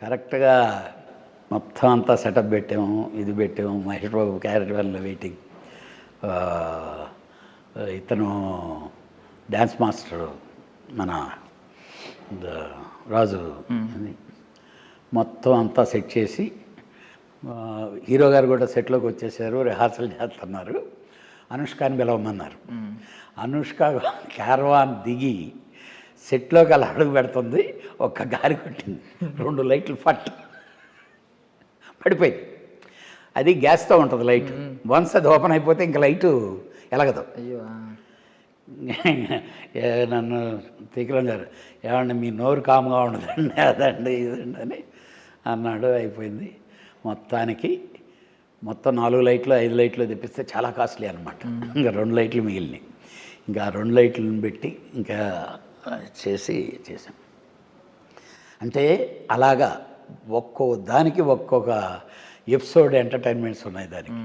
కరెక్ట్గా మొత్తం అంతా సెటప్ పెట్టాము, ఇది పెట్టాము. మహేష్ బాబు క్యారెక్టర్లో వెయిటింగ్. ఇతను డ్యాన్స్ మాస్టరు మన రాజు మొత్తం అంతా సెట్ చేసి, హీరో గారు కూడా సెట్లోకి వచ్చేసారు, రిహార్సల్ చేస్తున్నారు. అనుష్కని పిలవమన్నారు. అనుష్క క్యారవాన్ దిగి సెట్లోకి అలా అడుగు పెడుతుంది, ఒక్క గారి కొట్టింది, 2 లైట్లు ఫట్ పడిపోయింది. అది గ్యాస్తో ఉంటుంది లైట్. వన్స్ అది ఓపెన్ అయిపోతే ఇంక లైటు ఎలగదు. అయ్యో. నన్ను తికిలం గారు, ఏమండి మీ నోరు కామ్గా ఉండదండి, అదండి ఇదండి అని అన్నాడు. అయిపోయింది. మొత్తం 4 లైట్లు 5 లైట్లు తెప్పిస్తే చాలా కాస్ట్లీ అనమాట. ఇంకా 2 లైట్లు మిగిలినాయి. ఇంకా 2 లైట్లను పెట్టి ఇంకా చేసాం. అంటే అలాగా ఒక్కో దానికి ఒక్కొక్క ఎపిసోడ్ ఎంటర్టైన్మెంట్స్ ఉన్నాయి దానికి.